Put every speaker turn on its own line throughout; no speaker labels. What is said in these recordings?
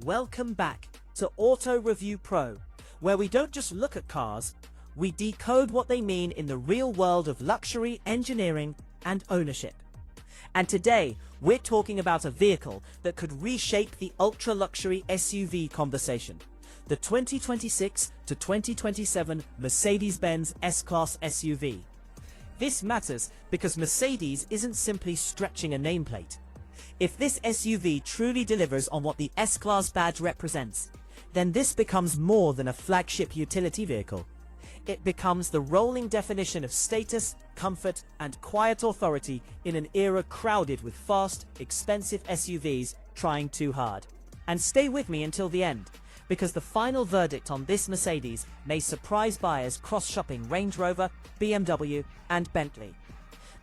Welcome back to Auto Review Pro, where we don't just look at cars, we decode what they mean in the real world of luxury, engineering, and ownership. And today, we're talking about a vehicle that could reshape the ultra-luxury SUV conversation. The 2026 to 2027 Mercedes-Benz S-Class SUV. This matters because Mercedes isn't simply stretching a nameplate. If this SUV truly delivers on what the S-Class badge represents, then this becomes more than a flagship utility vehicle. It becomes the rolling definition of status, comfort, and quiet authority in an era crowded with fast, expensive SUVs trying too hard. And stay with me until the end, because the final verdict on this Mercedes may surprise buyers cross-shopping Range Rover, BMW, and Bentley.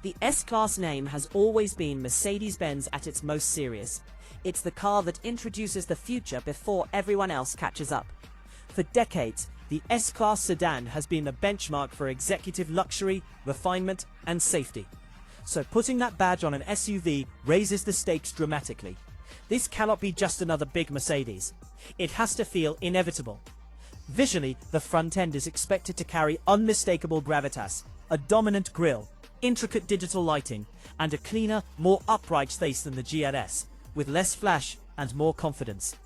The S-Class name has always been Mercedes-Benz at its most serious. It's the car that introduces the future before everyone else catches up. For decades, the S-Class sedan has been the benchmark for executive luxury, refinement, and safety. So putting that badge on an SUV raises the stakes dramatically. This cannot be just another big Mercedes. It has to feel inevitable. Visually, the front end is expected to carry unmistakable gravitas, a dominant grille, intricate digital lighting, and a cleaner, more upright face than the GLS, with less flash and more confidence.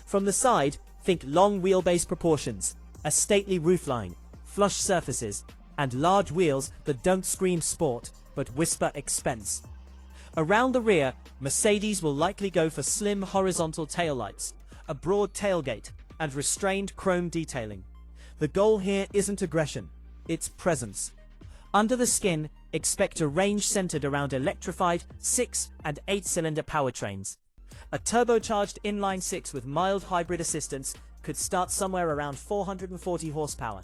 From the side, think long wheelbase proportions, a stately roofline, flush surfaces, and large wheels that don't scream sport, but whisper expense. Around the rear, Mercedes will likely go for slim horizontal taillights, a broad tailgate, and restrained chrome detailing. The goal here isn't aggression, it's presence. Under the skin, expect a range centered around electrified 6- and 8-cylinder powertrains. A turbocharged inline-6 with mild hybrid assistance could start somewhere around 440 horsepower,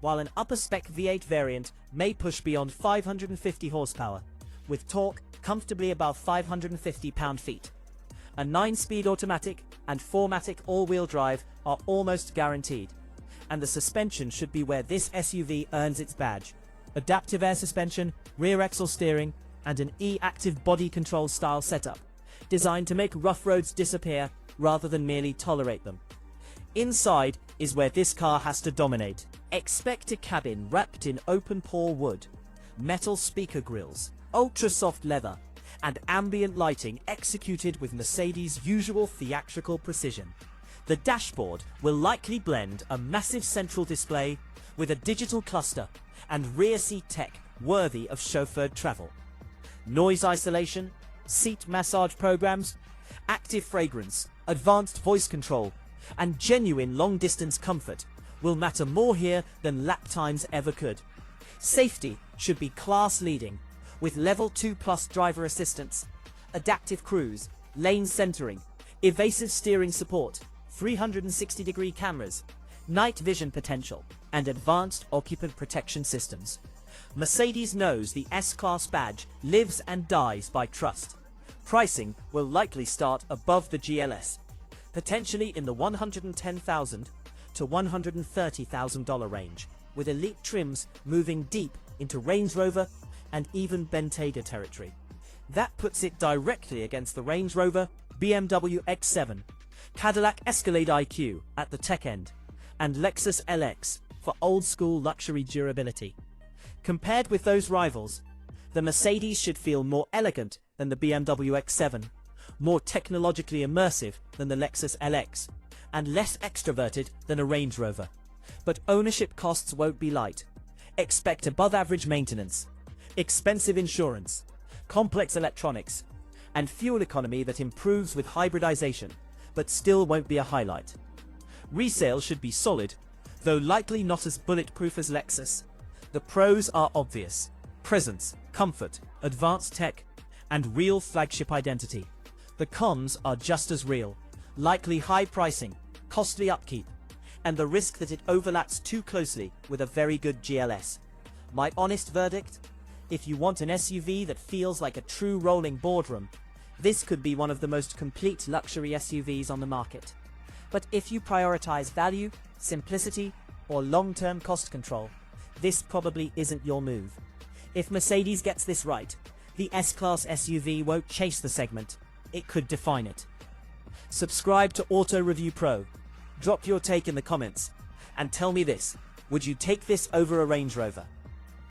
while an upper-spec V8 variant may push beyond 550 horsepower, with torque comfortably above 550 pound-feet. A 9-speed automatic and 4-matic all-wheel drive are almost guaranteed, and the suspension should be where this SUV earns its badge. Adaptive air suspension, rear axle steering, and an e-active body control style setup, designed to make rough roads disappear rather than merely tolerate them. Inside is where this car has to dominate. Expect a cabin wrapped in open-pore wood, metal speaker grills, ultra-soft leather, and ambient lighting executed with Mercedes' usual theatrical precision. The dashboard will likely blend a massive central display with a digital cluster and rear seat tech worthy of chauffeured travel. Noise isolation, seat massage programs, active fragrance, advanced voice control, and genuine long-distance comfort will matter more here than lap times ever could. Safety should be class-leading, with Level 2+ driver assistance, adaptive cruise, lane centering, evasive steering support, 360-degree cameras, night vision potential, and advanced occupant protection systems. Mercedes knows the S-Class badge lives and dies by trust. Pricing will likely start above the GLS, potentially in the $110,000 to $130,000 range, with elite trims moving deep into Range Rover and even Bentayga territory. That puts it directly against the Range Rover, BMW X7, Cadillac Escalade IQ at the tech end, and Lexus LX for old-school luxury durability. Compared with those rivals, the Mercedes should feel more elegant than the BMW X7, more technologically immersive than the Lexus LX, and less extroverted than a Range Rover. But ownership costs won't be light. Expect above-average maintenance, expensive insurance, complex electronics, and fuel economy that improves with hybridization, but still won't be a highlight. Resale should be solid, though likely not as bulletproof as Lexus. The pros are obvious: presence, comfort, advanced tech, and real flagship identity. The cons are just as real: likely high pricing, costly upkeep, and the risk that it overlaps too closely with a very good GLS. My honest verdict? If you want an SUV that feels like a true rolling boardroom, this could be one of the most complete luxury SUVs on the market. But if you prioritize value, simplicity, or long-term cost control, this probably isn't your move. If Mercedes gets this right, the S-Class SUV won't chase the segment, it could define it. Subscribe to Auto Review Pro. Drop your take in the comments. And tell me this, would you take this over a Range Rover?